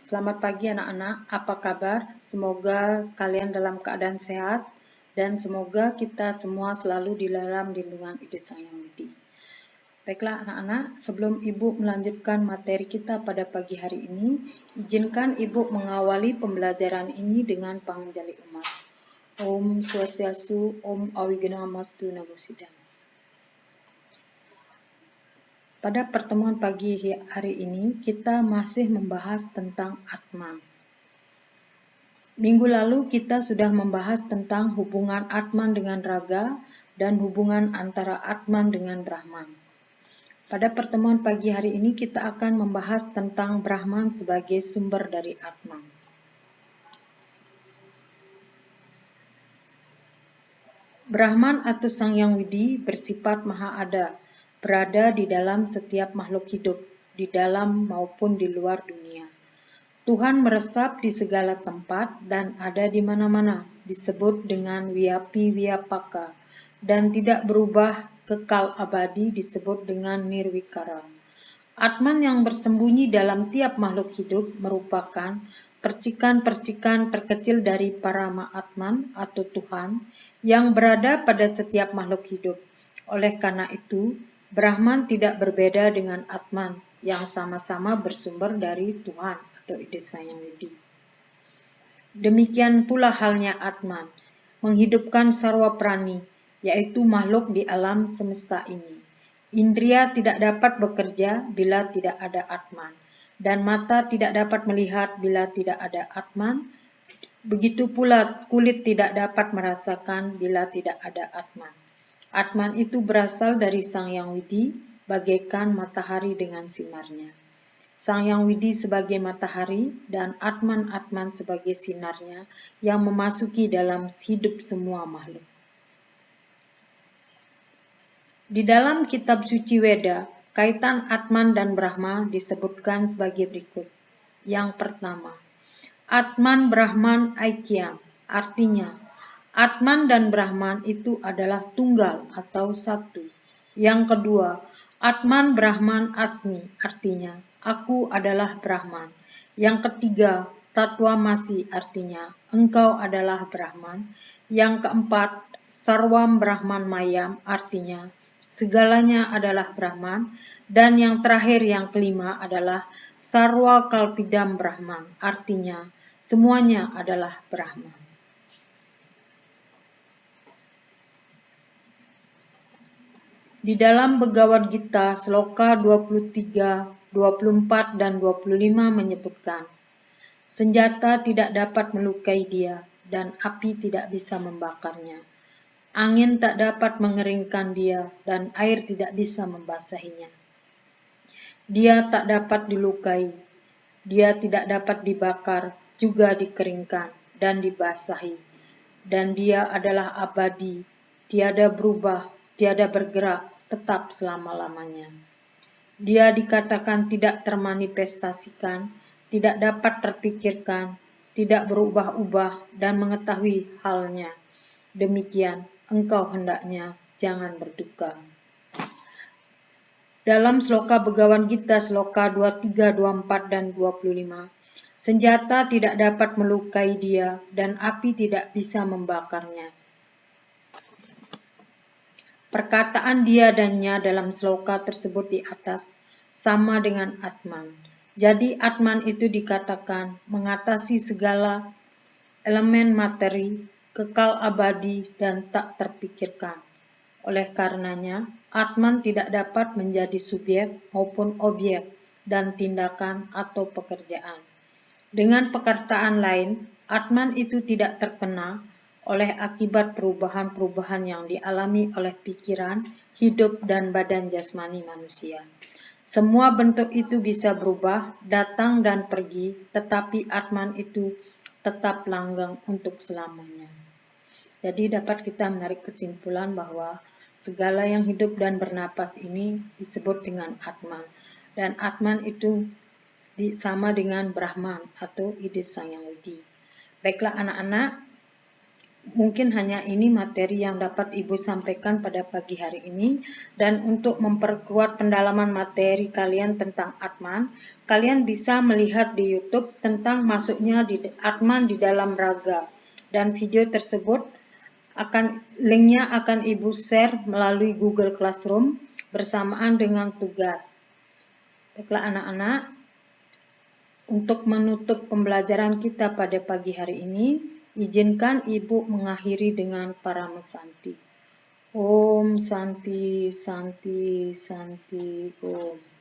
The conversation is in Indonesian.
Selamat pagi anak-anak, apa kabar? Semoga kalian dalam keadaan sehat dan semoga kita semua selalu di dalam lindungan Ide Sang Yang Widi. Baiklah anak-anak, sebelum Ibu melanjutkan materi kita pada pagi hari ini, izinkan Ibu mengawali pembelajaran ini dengan panganjali umat. Om Swastiastu, Om Awignamastu Namo Buddhaya. Pada pertemuan pagi hari ini, kita masih membahas tentang Atman. Minggu lalu kita sudah membahas tentang hubungan Atman dengan Raga dan hubungan antara Atman dengan Brahman. Pada pertemuan pagi hari ini kita akan membahas tentang Brahman sebagai sumber dari Atman. Brahman atau Sang Yang Widi bersifat Maha Ada, berada di dalam setiap makhluk hidup, di dalam maupun di luar dunia. Tuhan meresap di segala tempat dan ada di mana-mana, disebut dengan Wiyapi Wiyapaka, dan tidak berubah, kekal abadi, disebut dengan Nirwikara. Atman yang bersembunyi dalam tiap makhluk hidup merupakan percikan-percikan terkecil dari Parama Atman atau Tuhan yang berada pada setiap makhluk hidup. Oleh karena itu, Brahman tidak berbeda dengan Atman yang sama-sama bersumber dari Tuhan atau Ide Sang Yang Widi. Demikian pula halnya Atman, menghidupkan sarwa prani, yaitu makhluk di alam semesta ini. Indria tidak dapat bekerja bila tidak ada Atman, dan mata tidak dapat melihat bila tidak ada Atman. Begitu pula kulit tidak dapat merasakan bila tidak ada Atman. Atman itu berasal dari Sang Yang Widi, bagaikan matahari dengan sinarnya. Sang Yang Widi sebagai matahari dan Atman sebagai sinarnya yang memasuki dalam hidup semua makhluk. Di dalam kitab suci Weda, kaitan Atman dan Brahma disebutkan sebagai berikut. Yang pertama, Atman Brahman Aikyam, artinya Atman dan Brahman itu adalah tunggal atau satu. Yang kedua, Atman Brahman Asmi, artinya aku adalah Brahman. Yang ketiga, Tatwamasi, artinya engkau adalah Brahman. Yang keempat, Sarwam Brahman Mayam, artinya segalanya adalah Brahman. Dan yang terakhir, yang kelima adalah Sarwa Kalpidam Brahman, artinya semuanya adalah Brahman. Di dalam Bhagavad Gita, Sloka 23, 24, dan 25 menyebutkan, senjata tidak dapat melukai dia, dan api tidak bisa membakarnya. Angin tak dapat mengeringkan dia, dan air tidak bisa membasahinya. Dia tak dapat dilukai, dia tidak dapat dibakar, juga dikeringkan, dan dibasahi. Dan dia adalah abadi, tiada berubah, tiada bergerak, tetap selama-lamanya. Dia dikatakan tidak termanifestasikan, tidak dapat terpikirkan, tidak berubah-ubah dan mengetahui halnya. Demikian engkau hendaknya jangan berduka. Dalam Sloka Bhagavad Gita Sloka 23, 24, dan 25, senjata tidak dapat melukai dia dan api tidak bisa membakarnya. Perkataan dia dannya dalam sloka tersebut di atas sama dengan Atman. Jadi Atman itu dikatakan mengatasi segala elemen materi, kekal abadi dan tak terpikirkan. Oleh karenanya, Atman tidak dapat menjadi subjek maupun objek dan tindakan atau pekerjaan. Dengan perkataan lain, Atman itu tidak terkena oleh akibat perubahan-perubahan yang dialami oleh pikiran, hidup, dan badan jasmani manusia. Semua bentuk itu bisa berubah, datang dan pergi, tetapi Atman itu tetap langgeng untuk selamanya. Jadi dapat kita menarik kesimpulan bahwa segala yang hidup dan bernapas ini disebut dengan Atman. Dan Atman itu sama dengan Brahman atau Ide Sang Yang Widi. Baiklah anak-anak, Mungkin hanya ini materi yang dapat Ibu sampaikan pada pagi hari ini. Dan untuk memperkuat pendalaman materi kalian tentang Atman, kalian bisa melihat di YouTube tentang masuknya di Atman di dalam raga. Dan video tersebut linknya akan Ibu share melalui Google Classroom bersamaan dengan tugas. Baiklah anak-anak, untuk menutup pembelajaran kita pada pagi hari ini, izinkan Ibu mengakhiri dengan Parama Santi. Om Santi, Santi, Santi, Om.